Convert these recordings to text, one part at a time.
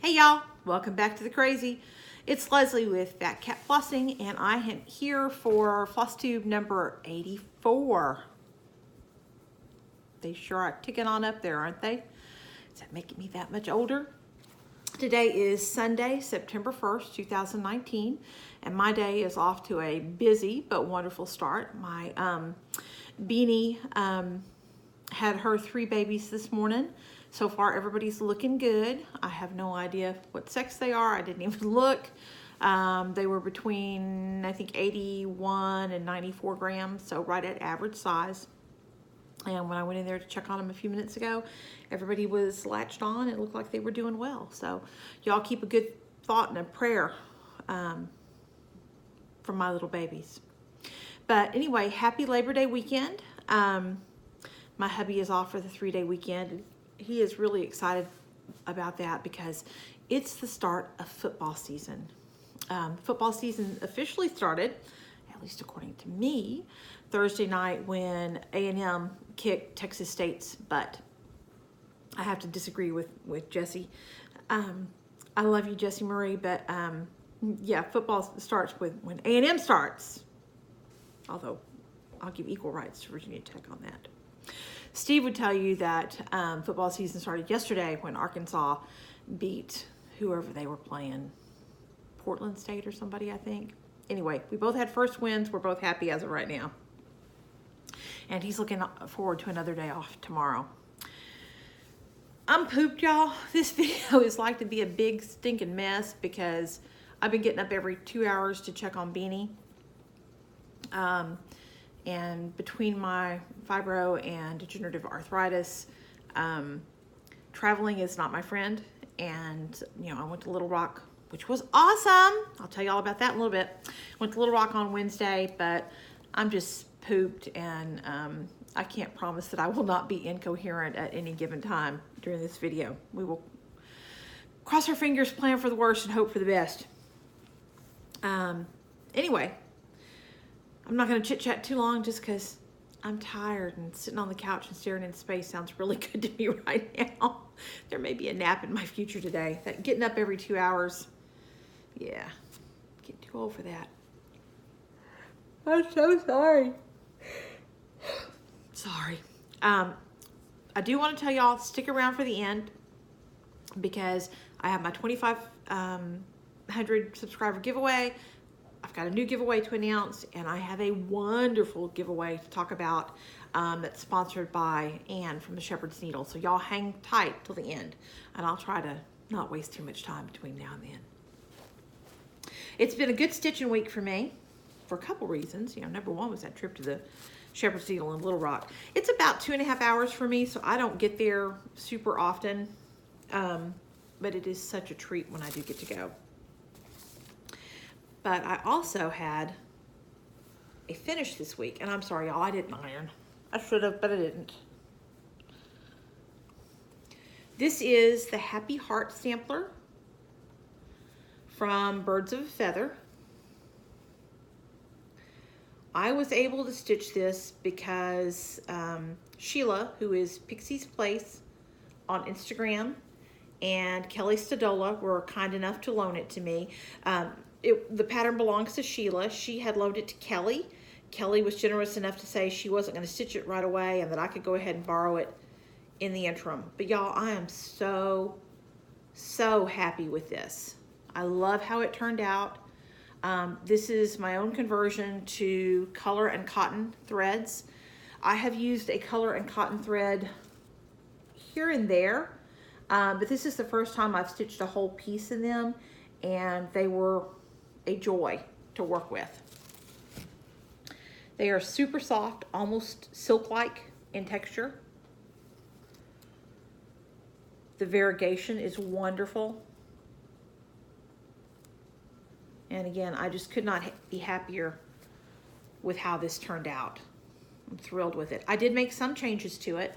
Hey y'all, welcome back to the crazy. It's Leslie with Fat Cat Flossing, and I am here for FlossTube number 84. They sure are ticking on up there, aren't they? Is that making me that much older? Today is Sunday, September 1st, 2019, and my day is off to a busy but wonderful start. My Beanie had her 3 babies this morning. So far, everybody's looking good. I have no idea what sex they are. I didn't even look. They were between, I think, 81 and 94 grams, so right at average size. And when I went in there to check on them a few minutes ago, everybody was latched on. It looked like they were doing well. So y'all keep a good thought and a prayer for my little babies. But anyway, happy Labor Day weekend. My hubby is off for the 3-day weekend. He is really excited about that because it's the start of football season. Football season officially started, at least according to me, Thursday night when A&M kicked Texas State's butt. I have to disagree with Jessie. I love you, Jessie Marie, but yeah, football starts when A&M starts. Although I'll give equal rights to Virginia Tech on that. Steve would tell you that football season started yesterday when Arkansas beat whoever they were playing, Portland State or somebody, I think. Anyway, we both had first wins. We're both happy as of right now. And he's looking forward to another day off tomorrow. I'm pooped, y'all. This video is like to be a big stinking mess because I've been getting up every 2 hours to check on Beanie. And between my fibro and degenerative arthritis, traveling is not my friend. And, you know, I went to Little Rock, which was awesome. I'll tell you all about that in a little bit. Went to Little Rock on Wednesday, but I'm just pooped, and I can't promise that I will not be incoherent at any given time during this video. We will cross our fingers, plan for the worst, and hope for the best. Anyway, I'm not going to chit-chat too long just because I'm tired, and sitting on the couch and staring into space sounds really good to me right now. There may be a nap in my future today. That getting up every 2 hours, yeah, getting too old for that. I'm so sorry. Sorry. I do want to tell y'all, stick around for the end because I have my 2,500 subscriber giveaway. I've got a new giveaway to announce, and I have a wonderful giveaway to talk about that's sponsored by Anne from the Shepherd's Needle. So y'all hang tight till the end, and I'll try to not waste too much time between now and then. It's been a good stitching week for me for a couple reasons. You know, number one was that trip to the Shepherd's Needle in Little Rock. It's about 2.5 hours for me, so I don't get there super often, but it is such a treat when I do get to go. But I also had a finish this week, and I'm sorry, y'all, I didn't iron. I should have, but I didn't. This is the Happy Heart Sampler from Birds of a Feather. I was able to stitch this because Sheila, who is Pixie's Place on Instagram, and Kelly Stadola were kind enough to loan it to me. The pattern belongs to Sheila. She had loaned it to Kelly. Kelly was generous enough to say she wasn't going to stitch it right away and that I could go ahead and borrow it in the interim. But y'all, I am so happy with this. I love how it turned out. This is my own conversion to color and cotton threads. I have used a color and cotton thread here and there, but this is the first time I've stitched a whole piece in them, and they were a joy to work with. They are super soft, almost silk-like in texture. The variegation is wonderful. And again, I just could not be happier with how this turned out. I'm thrilled with it. I did make some changes to it.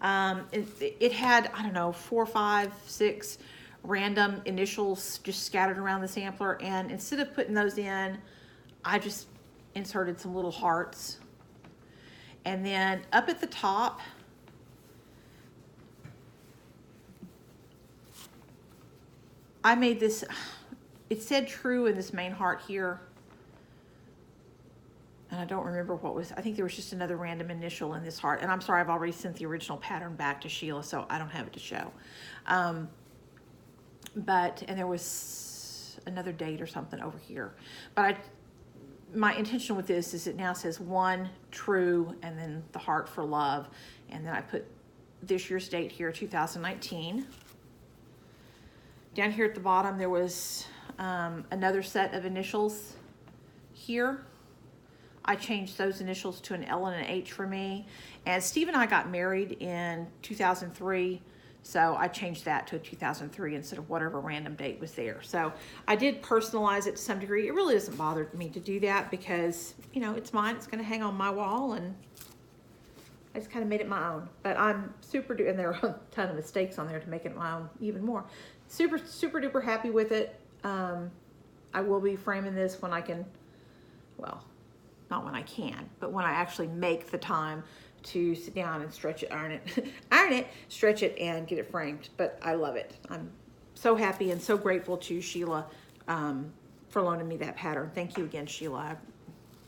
It had, I don't know, 4, 5, 6 random initials just scattered around the sampler, and instead of putting those in, I just inserted some little hearts. And then up at the top, I made this, it said true in this main heart here. And I don't remember what was, I think there was just another random initial in this heart. And I'm sorry, I've already sent the original pattern back to Sheila, so I don't have it to show. And there was another date or something over here. But my intention with this is it now says 1, true, and then the heart for love. And then I put this year's date here, 2019. Down here at the bottom, there was another set of initials here. I changed those initials to an L and an H for me. And Steve and I got married in 2003, so I changed that to a 2003 instead of whatever random date was there. So I did personalize it to some degree. It really doesn't bother me to do that because, you know, it's mine. It's going to hang on my wall, and I just kind of made it my own. But I'm super, and there are a ton of mistakes on there to make it my own even more. Super, super duper happy with it. I will be framing this when I can, well, not when I can, but when I actually make the time to sit down and stretch it, iron it, stretch it, and get it framed. But I love it. I'm so happy and so grateful to Sheila for loaning me that pattern. Thank you again, Sheila.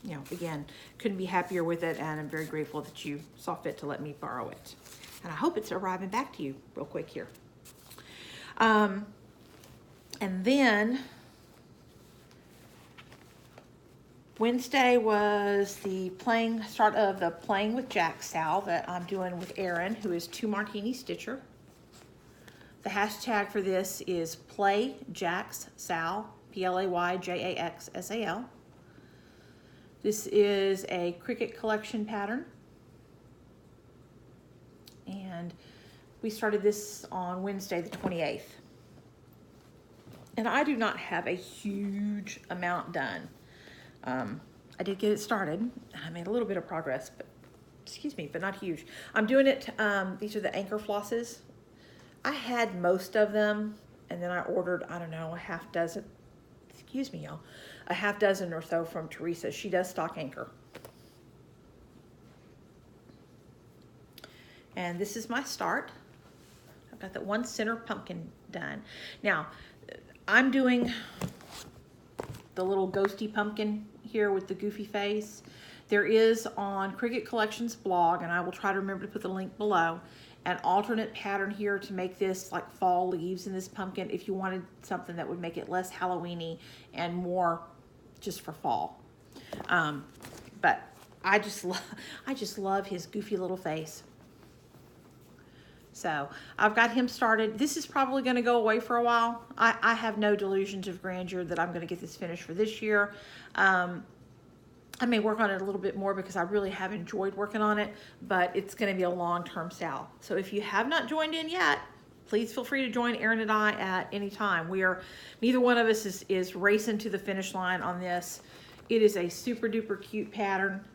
You know, again, couldn't be happier with it, and I'm very grateful that you saw fit to let me borrow it. And I hope it's arriving back to you real quick here. And then Wednesday was the start of the Playing with Jack Sal that I'm doing with Erin, who is 2 Martini Stitcher. The hashtag for this is PlayJaxSal, PlayJaxSal. This is a Cricut collection pattern. And we started this on Wednesday the 28th. And I do not have a huge amount done. I did get it started, and I made a little bit of progress, but excuse me, but not huge. I'm doing it, these are the anchor flosses. I had most of them, and then I ordered, I don't know, a half dozen, excuse me, y'all, a half dozen or so from Teresa. She does stock anchor. And this is my start. I've got that one center pumpkin done. Now, I'm doing the little ghosty pumpkin here with the goofy face. There is on Cricut Collections blog, and I will try to remember to put the link below, an alternate pattern here to make this like fall leaves in this pumpkin if you wanted something that would make it less Halloween-y and more just for fall. But I just love his goofy little face. So I've got him started. This is probably going to go away for a while. I have no delusions of grandeur that I'm going to get this finished for this year. I may work on it a little bit more because I really have enjoyed working on it, but it's going to be a long-term sale. So if you have not joined in yet, please feel free to join Erin and I at any time. Neither one of us is racing to the finish line on this. It is a super duper cute pattern.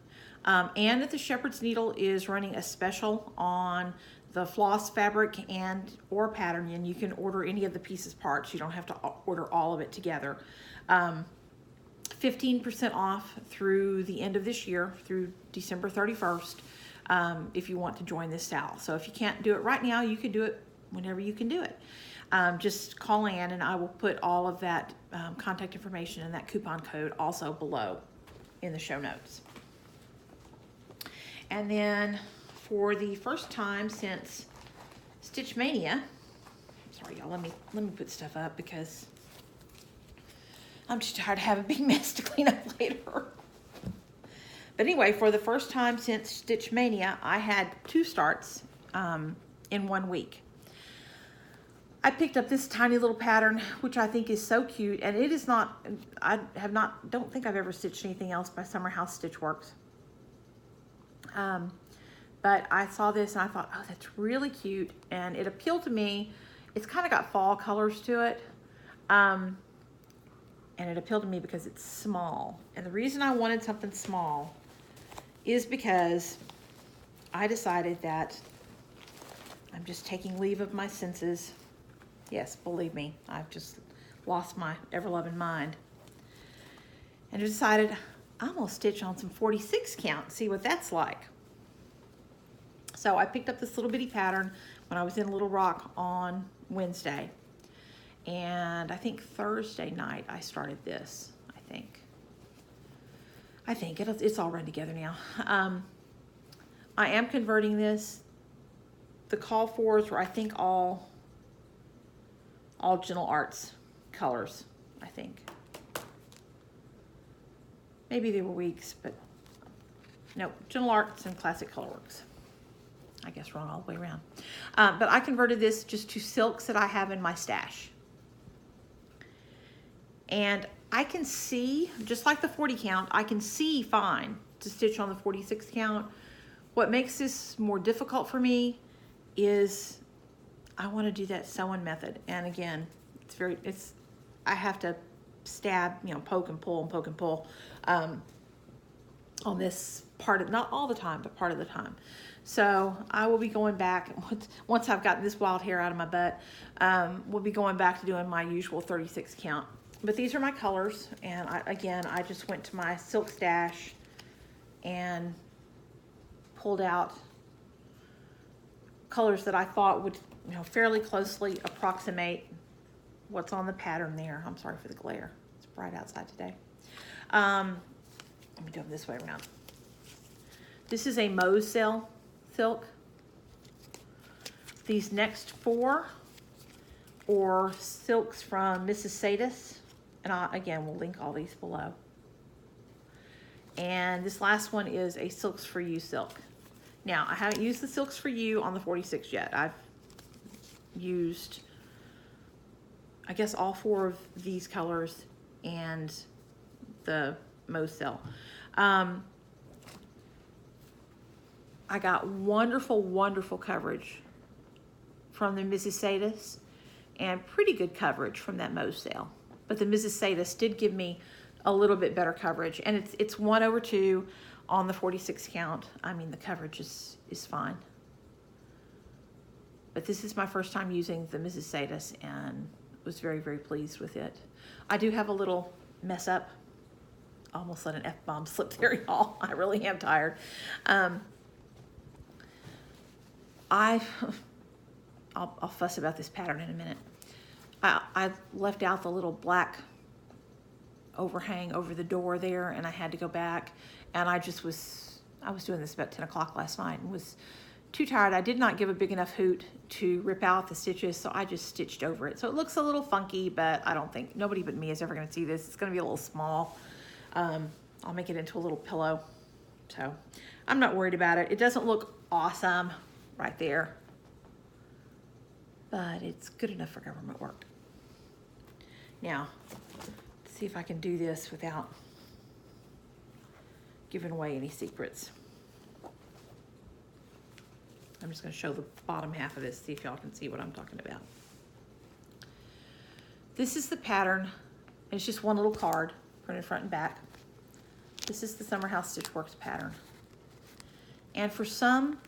And the Shepherd's Needle is running a special on the floss fabric or pattern, and you can order any of the pieces parts. You don't have to order all of it together. 15% off through the end of this year, through December 31st, if you want to join this sale. So if you can't do it right now, you can do it whenever you can do it. Just call Ann, and I will put all of that contact information and that coupon code also below in the show notes. And then for the first time since Stitch Mania, sorry y'all, let me put stuff up because I'm too tired to have a big mess to clean up later. But anyway, for the first time since Stitch Mania, I had 2 starts in 1 week. I picked up this tiny little pattern, which I think is so cute, and it is not, don't think I've ever stitched anything else by Summer House Stitch Works. But I saw this and I thought, oh, that's really cute, and it appealed to me. It's kind of got fall colors to it, and it appealed to me because it's small. And the reason I wanted something small is because I decided that I'm just taking leave of my senses. Yes, believe me, I've just lost my ever-loving mind. And I decided I'm gonna stitch on some 46 count, see what that's like. So I picked up this little bitty pattern when I was in Little Rock on Wednesday. And I think Thursday night I started this, I think it's all run together now. I am converting this. The call fors were, I think, all Gentle Arts colors, I think. Maybe they were weeks, but no, Gentle Arts and Classic Colorworks. I guess wrong all the way around. But I converted this just to silks that I have in my stash. And I can see, just like the 40 count, I can see fine to stitch on the 46 count. What makes this more difficult for me is I want to do that sewing method. And again, I have to stab, you know, poke and pull and poke and pull on this part of, not all the time, but part of the time. So I will be going back, once I've gotten this wild hair out of my butt, we'll be going back to doing my usual 36 count. But these are my colors, and I just went to my silk stash and pulled out colors that I thought would, you know, fairly closely approximate what's on the pattern there. I'm sorry for the glare. It's bright outside today. Let me do them this way around. This is a Mose silk. These next four are silks from Mrs. Sadis. And again, we'll link all these below. And this last one is a Silks for You silk. Now, I haven't used the Silks for You on the 46 yet. I've used, I guess, all four of these colors and the Mose silk. I got wonderful, wonderful coverage from the Mrs. Sadis and pretty good coverage from that Mose sale. But the Mrs. Sadis did give me a little bit better coverage, and it's 1/2 on the 46 count. I mean, the coverage is fine. But this is my first time using the Mrs. Sadis and was very, very pleased with it. I do have a little mess up. Almost let an F-bomb slip there, y'all. I really am tired. I'll fuss about this pattern in a minute. I left out the little black overhang over the door there, and I had to go back, and I was doing this about 10 o'clock last night and was too tired. I did not give a big enough hoot to rip out the stitches, so I just stitched over it. So it looks a little funky, but I don't think, nobody but me is ever going to see this. It's going to be a little small. I'll make it into a little pillow. So I'm not worried about it. It doesn't look awesome right there, but it's good enough for government work. Now, let's see if I can do this without giving away any secrets. I'm just going to show the bottom half of this, see if y'all can see what I'm talking about. This is the pattern. It's just one little card, printed front and back. This is the Summer House Stitch Works pattern. And for some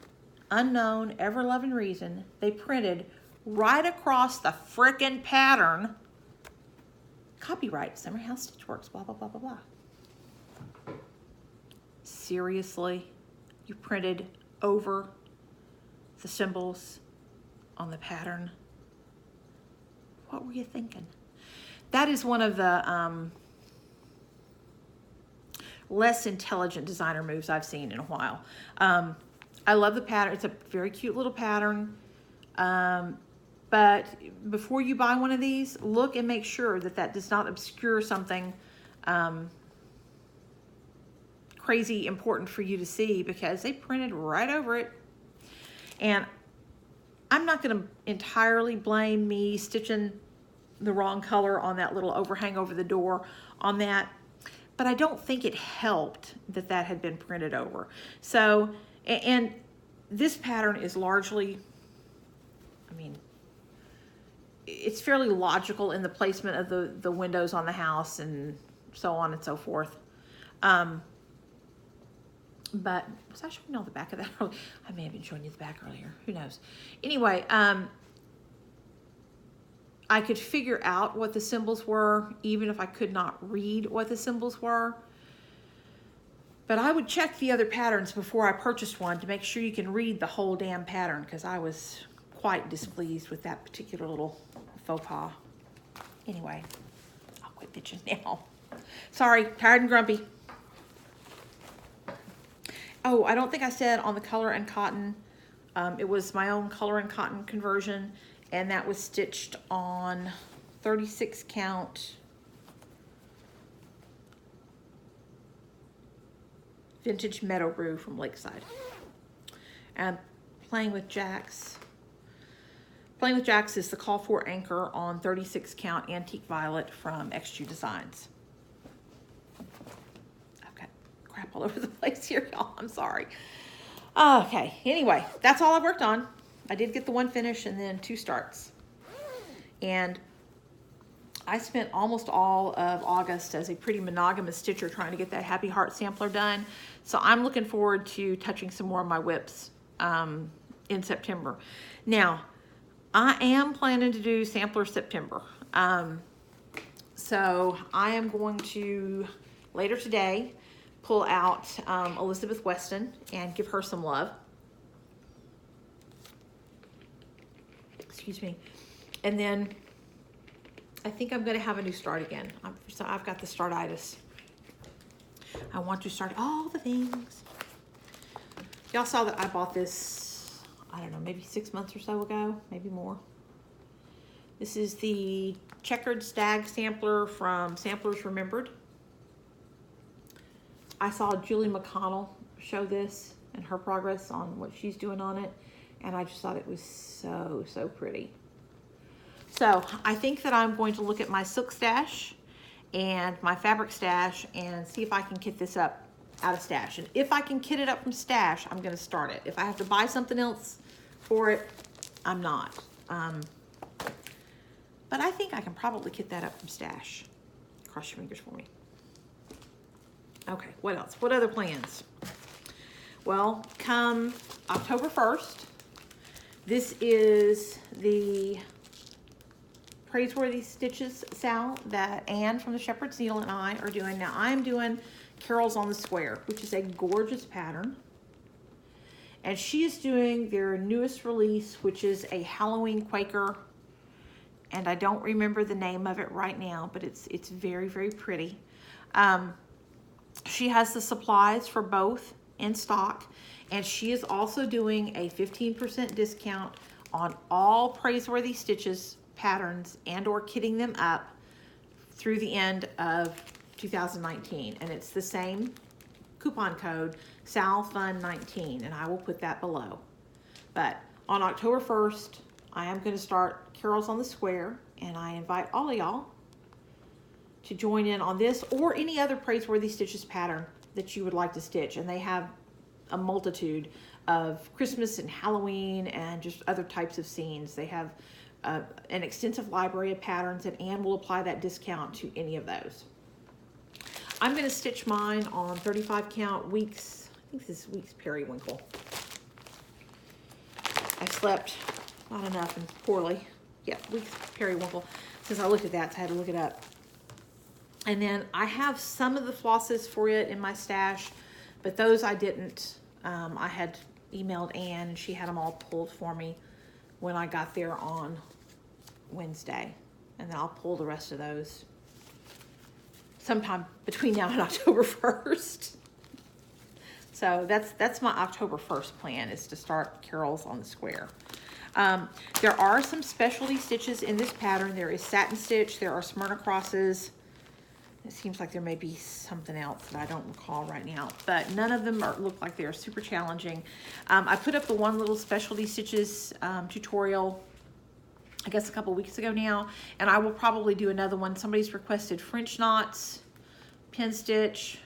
unknown, ever-loving reason, they printed right across the frickin' pattern, copyright Summer House Stitch Works, blah, blah, blah, blah, blah. Seriously? You printed over the symbols on the pattern? What were you thinking? That is one of the less intelligent designer moves I've seen in a while. I love the pattern. It's a very cute little pattern. But before you buy one of these, look and make sure that that does not obscure something crazy important for you to see, because they printed right over it. And I'm not going to entirely blame me stitching the wrong color on that little overhang over the door on that, but I don't think it helped that that had been printed over. So, and this pattern is largely, I mean, it's fairly logical in the placement of the windows on the house and so on and so forth. But was I showing you all the back of that earlier? I may have been showing you the back earlier. Who knows? Anyway, I could figure out what the symbols were, even if I could not read what the symbols were. But I would check the other patterns before I purchased one to make sure you can read the whole damn pattern, because I was quite displeased with that particular little faux pas. Anyway, I'll quit bitching now. Sorry, tired and grumpy. Oh, I don't think I said on the Color and Cotton, it was my own Color and Cotton conversion, and that was stitched on 36 count vintage Meadow Brew from Lakeside. And Playing with Jacks. Playing with Jacks is the Call for Anchor on 36 count Antique Violet from XG Designs. Okay, crap all over the place here, y'all. I'm sorry. Okay, anyway, that's all I worked on. I did get the one finish and then 2 starts. And I spent almost all of August as a pretty monogamous stitcher trying to get that Happy Heart sampler done. So I'm looking forward to touching some more of my whips in September. Now, I am planning to do Sampler September. So I am going to, later today, pull out Elizabeth Weston and give her some love. Excuse me. And then I think I'm going to have a new start again. So I've got the startitis. I want to start all the things. Y'all saw that I bought this, I don't know, maybe 6 months or so ago, maybe more. This is the checkered Stag sampler from Samplers Remembered. I saw Julie McConnell show this and her progress on what she's doing on it, and I just thought it was so, so pretty. So I think that I'm going to look at my silk stash and my fabric stash and see if I can kit this up out of stash. And if I can kit it up from stash, I'm going to start it. If I have to buy something else for it, I'm not. But I think I can probably kit that up from stash. Cross your fingers for me. Okay, what else? What other plans? Well, come October 1st, this is the Praiseworthy Stitches Sal that Anne from the Shepherd's Needle and I are doing. Now I'm doing Carols on the Square, which is a gorgeous pattern. And she is doing their newest release, which is a Halloween Quaker. And I don't remember the name of it right now, but it's very, very pretty. She has the supplies for both in stock. And she is also doing a 15% discount on all Praiseworthy Stitches patterns and or kitting them up through the end of 2019, and it's the same coupon code, SALFUN19, and I will put that below. But on October 1st, I am going to start Carols on the Square, and I invite all of y'all to join in on this or any other Praiseworthy Stitches pattern that you would like to stitch. And they have a multitude of Christmas and Halloween and just other types of scenes. They have an extensive library of patterns, and Anne will apply that discount to any of those. I'm going to stitch mine on 35 count Weeks. I think this is Weeks Periwinkle. I slept not enough and poorly. Yeah, Weeks Periwinkle. Since I looked at that, so I had to look it up. And then I have some of the flosses for it in my stash, but those I didn't. I had emailed Anne, and she had them all pulled for me when I got there on Wednesday, and then I'll pull the rest of those sometime between now and October 1st. So that's my October 1st plan, is to start Carols on the Square. There are some specialty stitches in this pattern. There is satin stitch, there are Smyrna crosses. It seems like there may be something else that I don't recall right now, but none of them look like they're super challenging. I put up the one little specialty stitches tutorial, I guess a couple weeks ago now, and I will probably do another one. Somebody's requested French knots, pin stitch,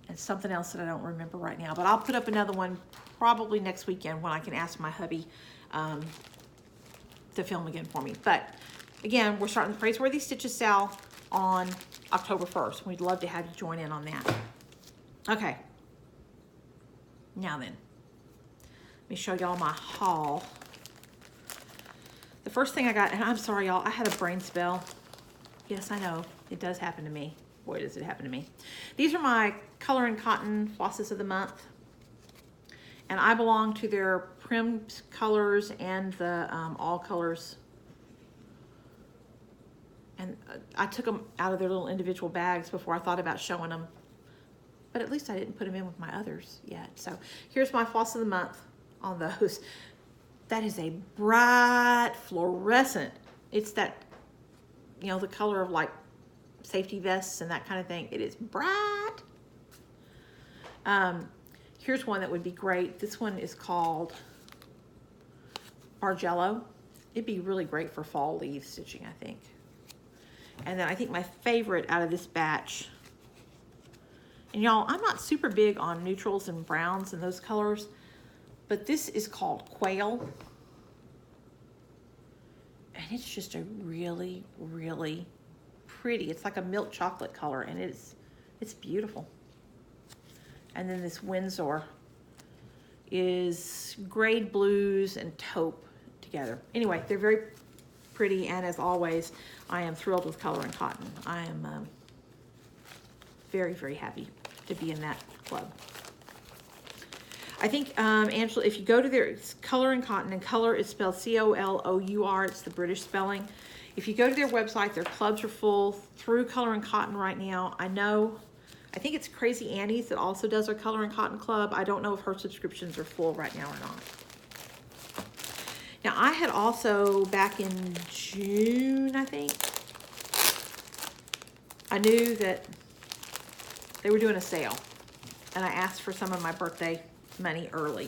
and something else that I don't remember right now, but I'll put up another one probably next weekend when I can ask my hubby to film again for me. But again, we're starting the Praiseworthy Stitches Sal on October 1st. We'd love to have you join in on that. Okay. Now then, let me show y'all my haul. The first thing I got, and I'm sorry y'all, I had a brain spell. Yes, I know, it does happen to me. Boy, does it happen to me. These are my Color and Cotton flosses of the month. And I belong to their Prim colors and the all colors And I took them out of their little individual bags before I thought about showing them. But at least I didn't put them in with my others yet. So here's my floss of the month on those. That is a bright fluorescent. It's that, you know, the color of like safety vests and that kind of thing. It is bright. Here's one that would be great. This one is called Argello. It'd be really great for fall leaf stitching, I think. And then I think my favorite out of this batch, and y'all, I'm not super big on neutrals and browns and those colors, but this is called Quail. And it's just a really, really pretty, it's like a milk chocolate color, and it's beautiful. And then this Windsor is grade blues and taupe together. Anyway, they're very pretty, and as always, I am thrilled with Color and Cotton. I am very, very happy to be in that club. I think, Angela, if you go to their, it's Color and Cotton, and color is spelled C-O-L-O-U-R, it's the British spelling. If you go to their website, their clubs are full through Color and Cotton right now. I think it's Crazy Annie's that also does our Color and Cotton club. I don't know if her subscriptions are full right now or not. Now, I had also, back in June, I think, I knew that they were doing a sale, and I asked for some of my birthday money early.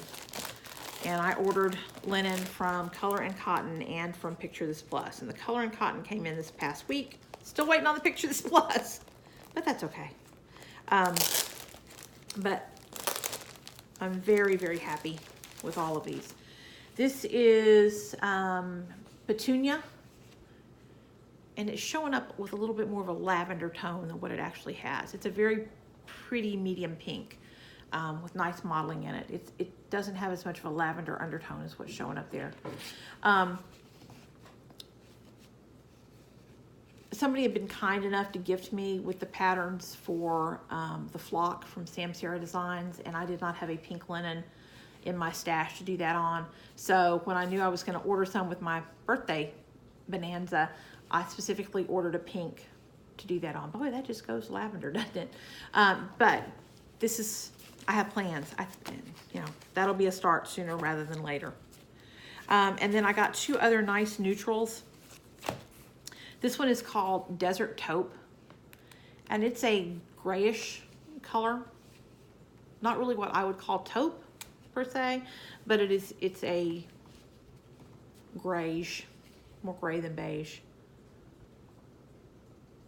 And I ordered linen from Color and Cotton and from Picture This Plus. And the Color and Cotton came in this past week. Still waiting on the Picture This Plus, but that's okay. But I'm very, very happy with all of these. This is Petunia, and it's showing up with a little bit more of a lavender tone than what it actually has. It's a very pretty medium pink with nice modeling in it. It doesn't have as much of a lavender undertone as what's showing up there. Somebody had been kind enough to gift me with the patterns for the flock from Sam Sierra Designs, and I did not have a pink linen in my stash to do that on. So when I knew I was going to order some with my birthday bonanza, I specifically ordered a pink to do that on. Boy, that just goes lavender, doesn't it? But this is, I have plans. You know, that'll be a start sooner rather than later. And then I got two other nice neutrals. This one is called Desert Taupe, and it's a grayish color. Not really what I would call taupe per se, but it's a grayish, more gray than beige.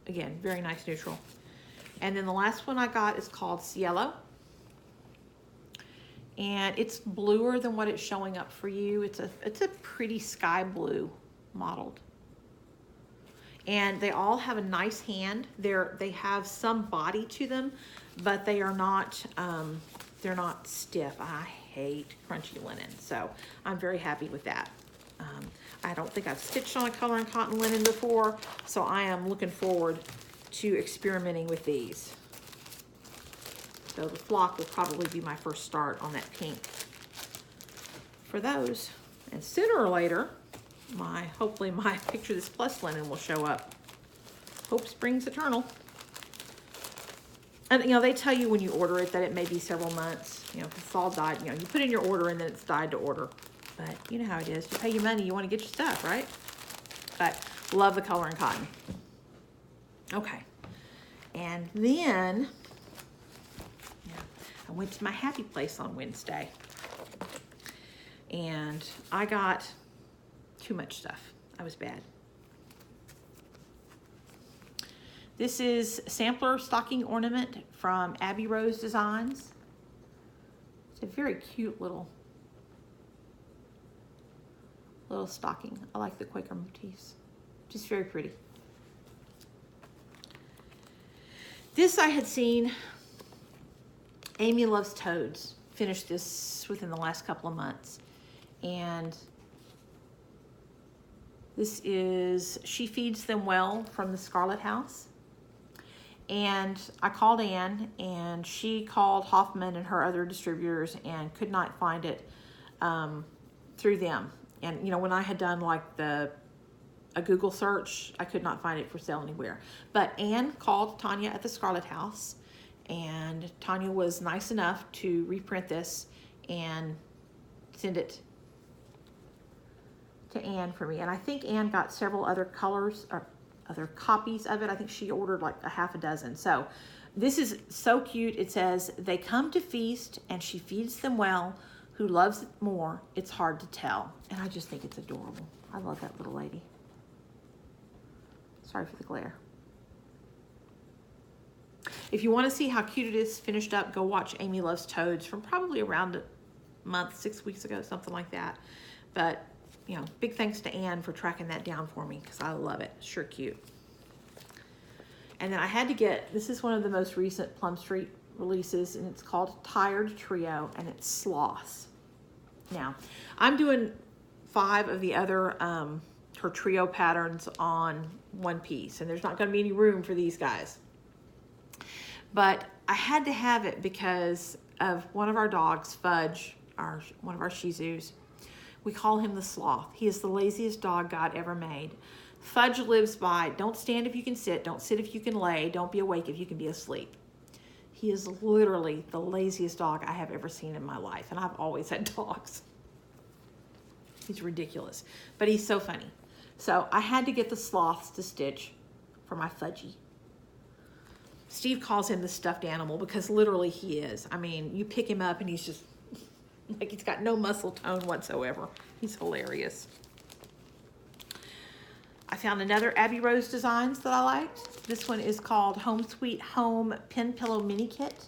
Again, very nice neutral. And then the last one I got is called Cielo, and it's bluer than what it's showing up for you. It's a pretty sky blue modeled. And they all have a nice hand. They have some body to them, but they are not, they're not stiff. I hate crunchy linen, so I'm very happy with that. I don't think I've stitched on a Color and Cotton linen before, so I am looking forward to experimenting with these. So the flock will probably be my first start on that pink for those. And sooner or later, hopefully my Picture This Plus linen will show up. Hope springs eternal. And you know, they tell you when you order it that it may be several months. You know, if it's all dyed, you know, you put in your order and then it's dyed to order. But you know how it is. You pay your money, you want to get your stuff, right? But love the Color and Cotton. Okay. And then I went to my happy place on Wednesday. And I got too much stuff. I was bad. This is Sampler Stocking Ornament from Abby Rose Designs. It's a very cute little stocking. I like the Quaker motifs. Just very pretty. This I had seen Amy Loves Toads finish this within the last couple of months. And this is She Feeds Them Well from the Scarlett House. And I called Ann, and she called Hoffman and her other distributors and could not find it through them. And, you know, when I had done like a a Google search, I could not find it for sale anywhere. But Anne called Tanya at the Scarlett house, and Tanya was nice enough to reprint this and send it to Anne for me. And I think Anne got several other colors or other copies of it. I think she ordered like a half a dozen. So this is so cute. It says, "They come to feast and she feeds them well. Who loves it more, it's hard to tell." And I just think it's adorable. I love that little lady. Sorry for the glare. If you want to see how cute it is finished up, go watch Amy Loves Toads from probably around a month, 6 weeks ago, something like that. But, you know, big thanks to Anne for tracking that down for me because I love it. Sure cute. And then I had to get, this is one of the most recent Plum Street releases, and it's called Tired Trio, and it's Sloths. Now, I'm doing 5 of the other her trio patterns on one piece, and there's not going to be any room for these guys. But I had to have it because of one of our dogs, Fudge, one of our Shih Tzus. We call him the Sloth. He is the laziest dog God ever made. Fudge lives by, don't stand if you can sit, don't sit if you can lay, don't be awake if you can be asleep. He is literally the laziest dog I have ever seen in my life, and I've always had dogs. He's ridiculous, but he's so funny. So I had to get the Sloths to stitch for my Fudgy. Steve calls him the stuffed animal because literally he is. I mean, you pick him up and he's just like, he's got no muscle tone whatsoever. He's hilarious. I found another Abby Rose Designs that I liked. This one is called Home Sweet Home Pin Pillow Mini Kit.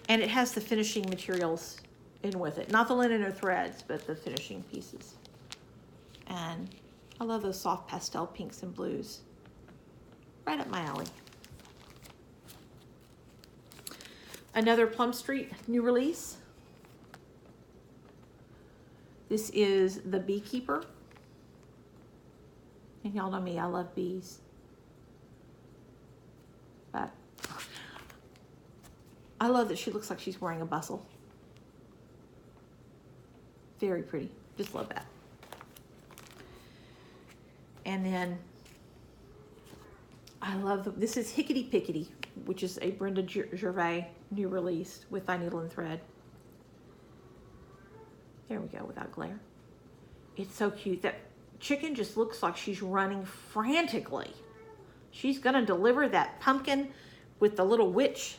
And it has the finishing materials in with it. Not the linen or threads, but the finishing pieces. And I love those soft pastel pinks and blues. Right up my alley. Another Plum Street new release. This is the Beekeeper. And y'all know me, I love bees. But I love that she looks like she's wearing a bustle. Very pretty. Just love that. And then I love this is Hickety Pickety, which is a Brenda Gervais new release with Thy Needle and Thread. There we go, without glare. It's so cute. That chicken just looks like she's running frantically. She's gonna deliver that pumpkin with the little witch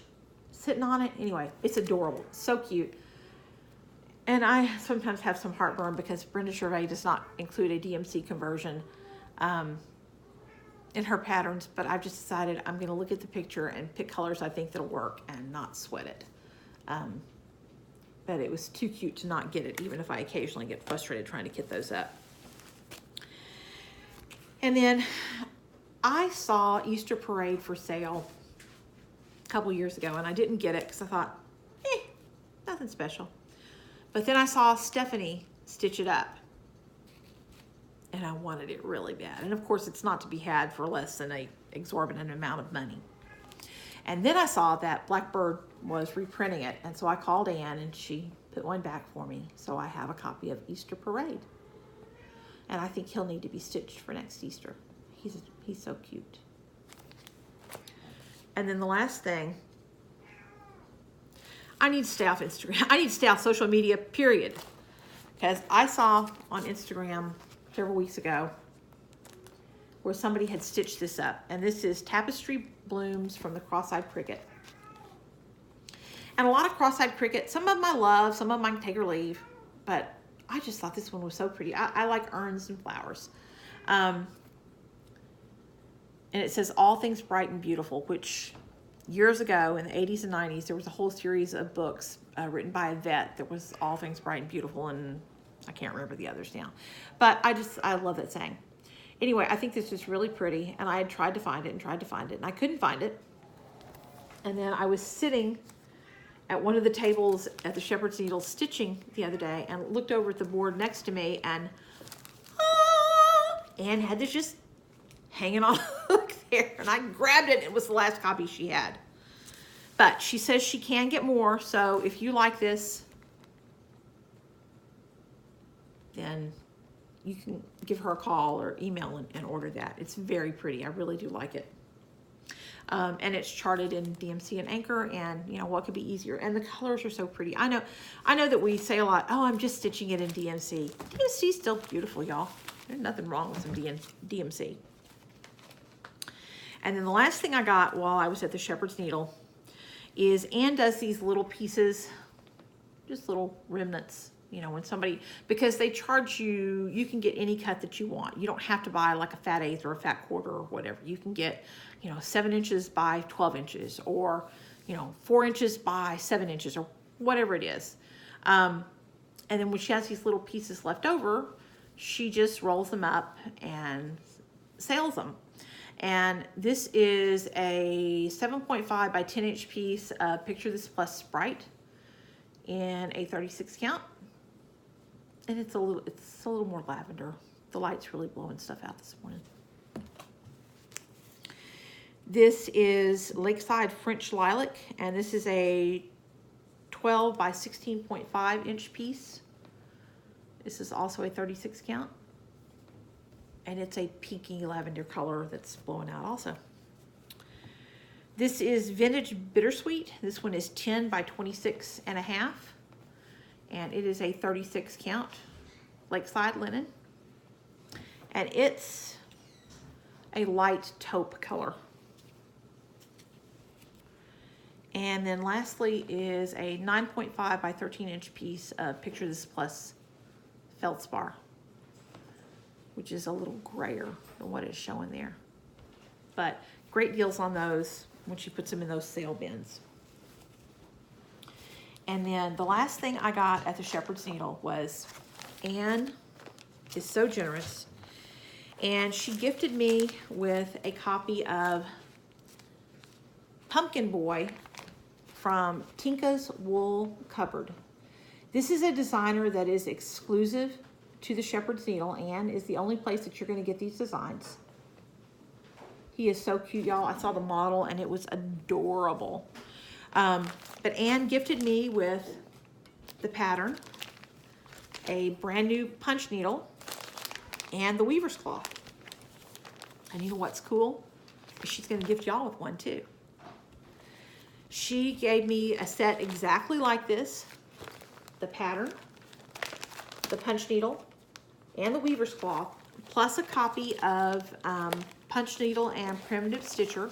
sitting on it. Anyway, it's adorable, so cute. And I sometimes have some heartburn because Brenda Gervais does not include a DMC conversion in her patterns, but I've just decided I'm gonna look at the picture and pick colors I think that'll work and not sweat it. But it was too cute to not get it, even if I occasionally get frustrated trying to kit those up. And then I saw Easter Parade for sale a couple years ago, and I didn't get it because I thought, nothing special. But then I saw Stephanie stitch it up, and I wanted it really bad. And of course, it's not to be had for less than an exorbitant amount of money. And then I saw that Blackbird was reprinting it, and so I called Anne, and she put one back for me. So I have a copy of Easter Parade. And I think he'll need to be stitched for next Easter. He's so cute. And then the last thing, I need to stay off Instagram. I need to stay off social media, period. Because I saw on Instagram several weeks ago where somebody had stitched this up. And this is Tapestry Blooms from the Cross-Eyed Cricket. And a lot of Cross-Eyed Cricket, some of them I love, some of them I can take or leave. But I just thought this one was so pretty. I like urns and flowers. And it says All Things Bright and Beautiful, which years ago in the 80s and 90s, there was a whole series of books written by a vet that was All Things Bright and Beautiful, and I can't remember the others now. But I love that saying. Anyway, I think this is really pretty, and I had tried to find it, and I couldn't find it. And then I was sitting at one of the tables at the Shepherd's Needle stitching the other day and looked over at the board next to me, and Anne had this just hanging on the hook there, and I grabbed it. It was the last copy she had. But she says she can get more, so if you like this, then you can give her a call or email and order that. It's very pretty. I really do like it. And it's charted in DMC and Anchor, and you know what could be easier. And the colors are so pretty. I know that we say a lot, oh, I'm just stitching it in DMC. DMC is still beautiful, y'all. There's nothing wrong with some DMC. And then the last thing I got while I was at the Shepherd's Needle is Anne does these little pieces, just little remnants. You know, when somebody, because they charge you, you can get any cut that you want. You don't have to buy like a fat eighth or a fat quarter or whatever. You can get, you know, 7 inches by 12 inches or, you know, 4 inches by 7 inches or whatever it is. And then when she has these little pieces left over, she just rolls them up and sales them. And this is a 7.5 by 10 inch piece of Picture This Plus Sprite in a 36 count. And it's a little more lavender. The light's really blowing stuff out this morning. This is Lakeside French Lilac, and this is a 12 by 16.5 inch piece. This is also a 36 count. And it's a pinky lavender color that's blowing out also. This is Vintage Bittersweet. This one is 10 by 26 and a half. And it is a 36 count Lakeside linen. And it's a light taupe color. And then lastly is a 9.5 by 13 inch piece of Picture This Plus Feldspar, which is a little grayer than what it's showing there. But great deals on those when she puts them in those sale bins. And then the last thing I got at the Shepherd's Needle was Anne is so generous. And she gifted me with a copy of Pumpkin Boy from Tinka's Wool Cupboard. This is a designer that is exclusive to the Shepherd's Needle. Anne is the only place that you're going to get these designs. He is so cute, y'all. I saw the model and it was adorable. But Anne gifted me with the pattern, a brand new punch needle, and the weaver's cloth. And you know what's cool? She's going to gift y'all with one too. She gave me a set exactly like this, the pattern, the punch needle, and the weaver's cloth, plus a copy of Punch Needle and Primitive Stitcher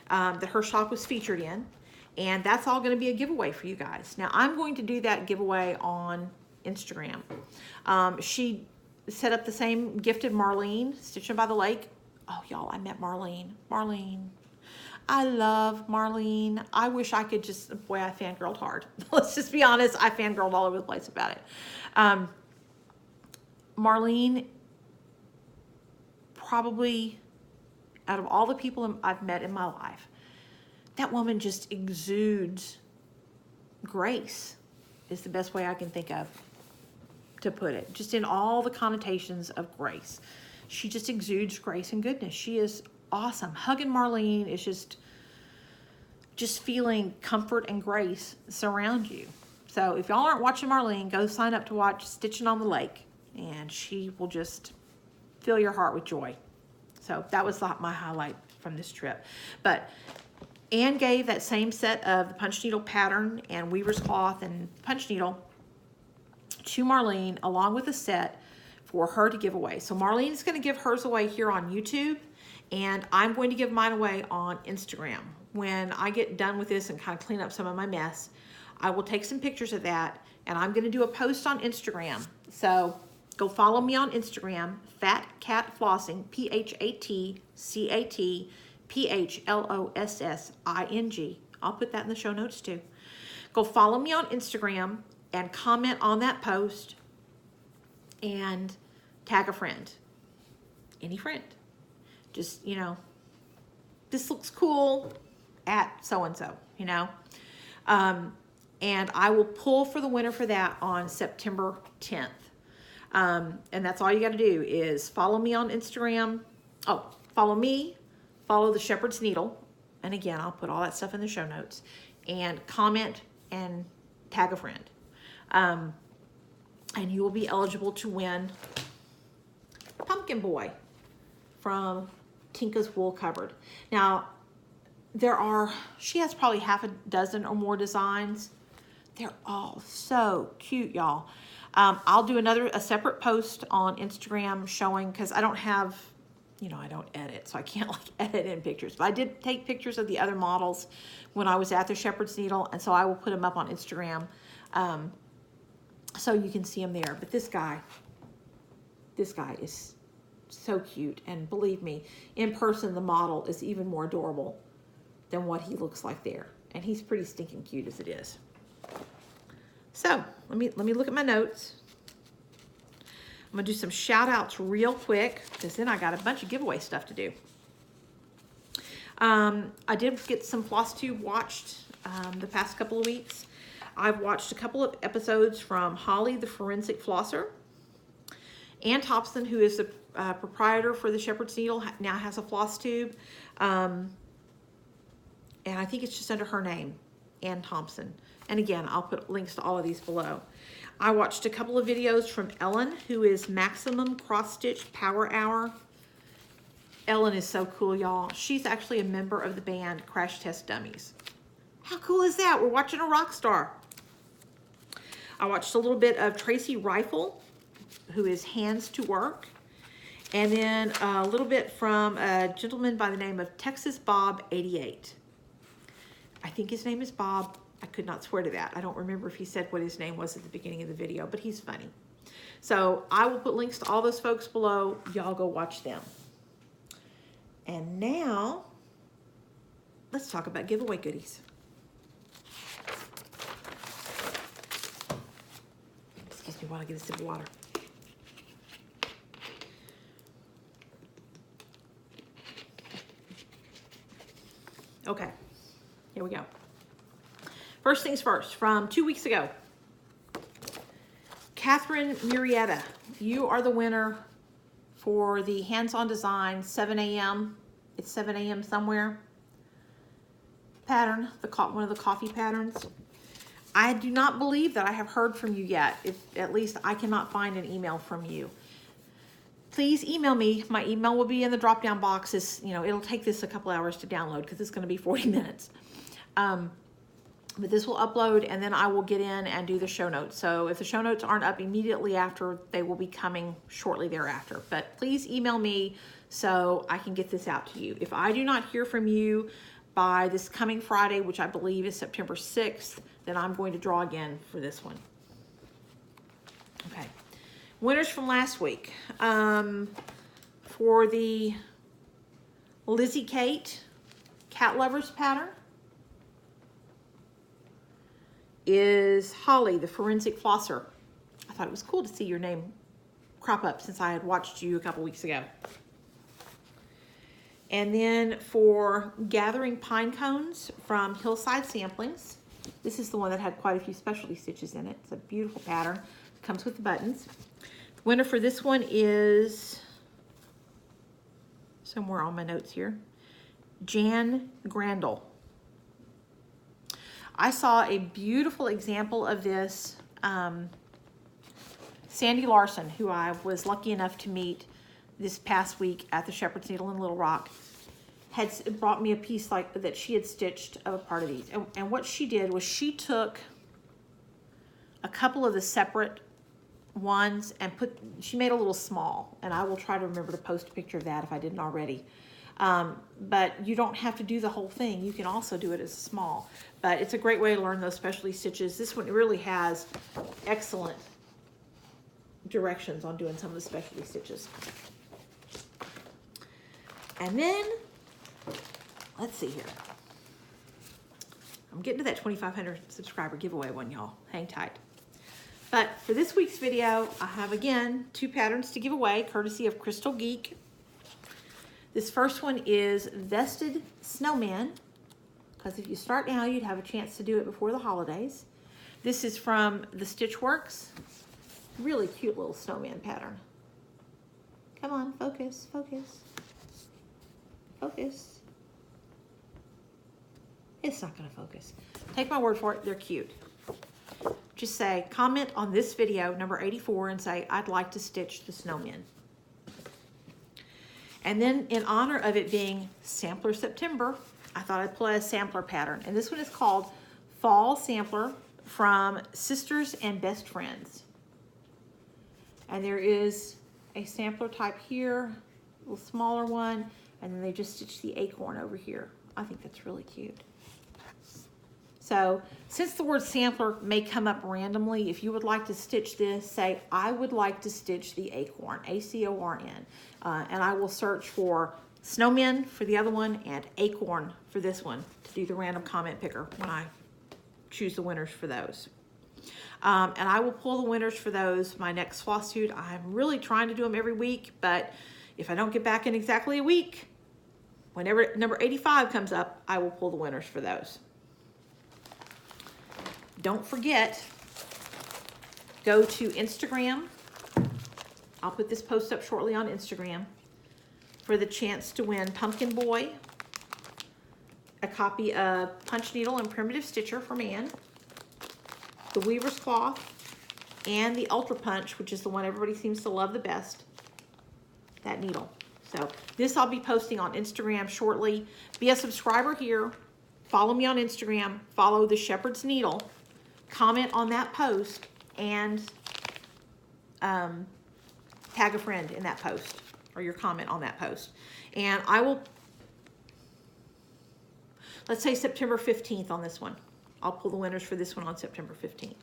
that her shop was featured in. And that's all going to be a giveaway for you guys. Now, I'm going to do that giveaway on Instagram. She set up the same gifted Marlene, Stitching by the Lake. Oh, y'all, I met Marlene. Marlene. I love Marlene. I wish I could just, boy, I fangirled hard. Let's just be honest. I fangirled all over the place about it. Marlene, probably out of all the people I've met in my life, that woman just exudes grace, is the best way I can think of to put it. Just in all the connotations of grace. She just exudes grace and goodness. She is awesome. Hugging Marlene is just feeling comfort and grace surround you. So if y'all aren't watching Marlene, go sign up to watch Stitching on the Lake, and she will just fill your heart with joy. So that was my highlight from this trip. But Anne gave that same set of the punch needle pattern and weaver's cloth and punch needle to Marlene, along with a set for her to give away. So Marlene's going to give hers away here on YouTube, and I'm going to give mine away on Instagram. When I get done with this and kind of clean up some of my mess, I will take some pictures of that, and I'm going to do a post on Instagram. So go follow me on Instagram, Fat Cat Flossing, PhatCat PHLOSSING. I'll put that in the show notes too. Go follow me on Instagram and comment on that post and tag a friend. Any friend. Just, you know, this looks cool at so-and-so, you know. And I will pull for the winner for that on September 10th. And that's all you got to do is follow me on Instagram. Oh, follow me. Follow the Shepherd's Needle. And again, I'll put all that stuff in the show notes. And comment and tag a friend. And you will be eligible to win Pumpkin Boy from Tinka's Wool Cupboard. Now, she has probably half a dozen or more designs. They're all so cute, y'all. I'll do a separate post on Instagram showing, because I don't have, I don't edit, so I can't like edit in pictures. But I did take pictures of the other models when I was at the Shepherd's Needle, and so I will put them up on Instagram so you can see them there. But this guy is so cute, and believe me, in person the model is even more adorable than what he looks like there, and he's pretty stinking cute as it is. So let me look at my notes. I'm gonna do some shout outs real quick, because then I got a bunch of giveaway stuff to do. I did get some FlossTube watched the past couple of weeks. I've watched a couple of episodes from Holly, the forensic flosser. Ann Thompson, who is the proprietor for the Shepherd's Needle, now has a FlossTube. And I think it's just under her name, Ann Thompson. And again, I'll put links to all of these below. I watched a couple of videos from Ellen, who is Maximum Cross Stitch Power Hour. Ellen is so cool, y'all. She's actually a member of the band Crash Test Dummies. How cool is that? We're watching a rock star. I watched a little bit of Tracy Rifle, who is Hands to Work. And then a little bit from a gentleman by the name of Texas Bob 88. I think his name is Bob. I could not swear to that. I don't remember if he said what his name was at the beginning of the video, but he's funny. So I will put links to all those folks below. Y'all go watch them. And now, let's talk about giveaway goodies. Excuse me while I get a sip of water. Okay, here we go. First things first, from 2 weeks ago. Catherine Murrieta, you are the winner for the Hands-On Design 7 a.m. It's 7 a.m. somewhere pattern, one of the coffee patterns. I do not believe that I have heard from you yet. At least I cannot find an email from you. Please email me. My email will be in the drop-down box. It'll take this a couple hours to download because it's going to be 40 minutes. But this will upload, and then I will get in and do the show notes. So if the show notes aren't up immediately after, they will be coming shortly thereafter. But please email me so I can get this out to you. If I do not hear from you by this coming Friday, which I believe is September 6th, then I'm going to draw again for this one. Okay. Winners from last week. For the LizzieKate Cat Lovers pattern is Holly, the forensic flosser. I thought it was cool to see your name crop up since I had watched you a couple weeks ago. And then for Gathering Pine Cones from Hillside Samplings. This is the one that had quite a few specialty stitches in it. It's a beautiful pattern. It comes with the buttons. The winner for this one is, somewhere on my notes here, Jan Grandle. I saw a beautiful example of this. Sandy Larson, who I was lucky enough to meet this past week at the Shepherd's Needle in Little Rock, had brought me a piece like that she had stitched of a part of these. And what she did was she took a couple of the separate ones and she made a little small. And I will try to remember to post a picture of that if I didn't already. But you don't have to do the whole thing. You can also do it as a small. But it's a great way to learn those specialty stitches. This one really has excellent directions on doing some of the specialty stitches. And then, let's see here. I'm getting to that 2,500 subscriber giveaway one, y'all. Hang tight. But for this week's video, I have, again, 2 patterns to give away, courtesy of Crystal Geek. This first one is Vested Snowman, because if you start now, you'd have a chance to do it before the holidays. This is from the Stitch Works. Really cute little snowman pattern. Come on, focus, focus, focus. It's not gonna focus. Take my word for it, they're cute. Just say, comment on this video, number 84, and say, I'd like to stitch the snowman. And then in honor of it being Sampler September, I thought I'd play a sampler pattern. And this one is called Fall Sampler from Sisters and Best Friends. And there is a sampler type here, a little smaller one, and then they just stitched the acorn over here. I think that's really cute. So since the word sampler may come up randomly, if you would like to stitch this, say, I would like to stitch the acorn, A-C-O-R-N. And I will search for snowmen for the other one and acorn for this one to do the random comment picker when I choose the winners for those. And I will pull the winners for those my next FlossTube. I'm really trying to do them every week, but if I don't get back in exactly a week, whenever number 85 comes up, I will pull the winners for those. Don't forget, go to Instagram. I'll put this post up shortly on Instagram for the chance to win Pumpkin Boy, a copy of Punch Needle and Primitive Stitcher from Anne, the Weaver's Cloth, and the Ultra Punch, which is the one everybody seems to love the best, that needle. So this I'll be posting on Instagram shortly. Be a subscriber here. Follow me on Instagram. Follow the Shepherd's Needle. Comment on that post and tag a friend in that post or your comment on that post. And I will, let's say September 15th on this one. I'll pull the winners for this one on September 15th.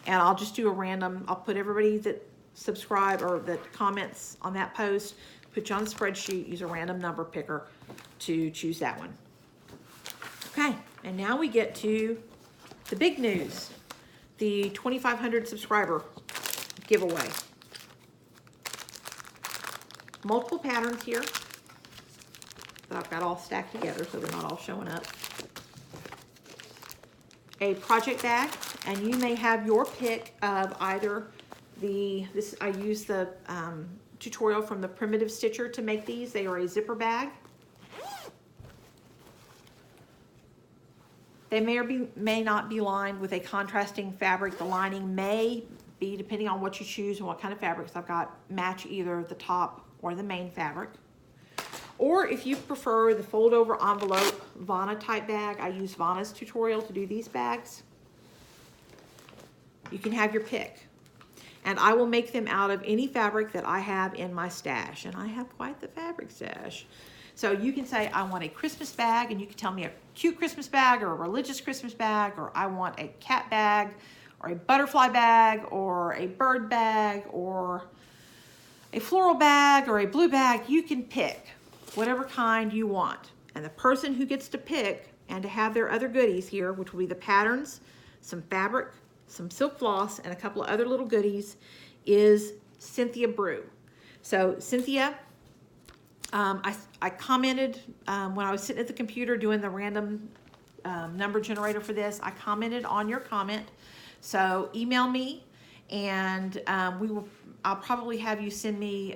And I'll just do a random, I'll put everybody that subscribe or that comments on that post, put you on the spreadsheet, use a random number picker to choose that one. Okay, and now we get to the big news, the 2,500 subscriber giveaway. Multiple patterns here that I've got all stacked together so they're not all showing up. A project bag, and you may have your pick of either this I use the tutorial from the Primitive Stitcher to make these. They are a zipper bag. They may or may not be lined with a contrasting fabric. The lining may be, depending on what you choose and what kind of fabrics I've got, match either the top or the main fabric. Or if you prefer the fold over envelope Vana type bag, I use Vana's tutorial to do these bags. You can have your pick. And I will make them out of any fabric that I have in my stash. And I have quite the fabric stash. So you can say, I want a Christmas bag, and you can tell me a cute Christmas bag or a religious Christmas bag, or I want a cat bag or a butterfly bag or a bird bag or a floral bag or a blue bag. You can pick whatever kind you want. And the person who gets to pick and to have their other goodies here, which will be the patterns, some fabric, some silk floss, and a couple of other little goodies, is Cynthia Brew. So Cynthia, I commented when I was sitting at the computer doing the random number generator for this. I commented on your comment. So email me, and I'll probably have you send me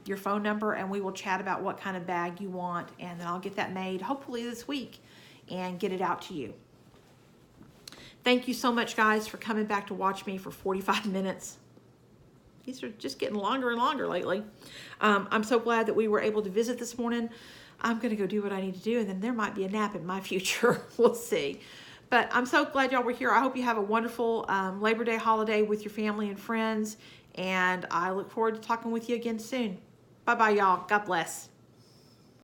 your phone number, and we will chat about what kind of bag you want, and then I'll get that made hopefully this week and get it out to you. Thank you so much, guys, for coming back to watch me for 45 minutes. These are just getting longer and longer lately. I'm so glad that we were able to visit this morning. I'm going to go do what I need to do, and then there might be a nap in my future. We'll see. But I'm so glad y'all were here. I hope you have a wonderful Labor Day holiday with your family and friends, and I look forward to talking with you again soon. Bye-bye, y'all. God bless.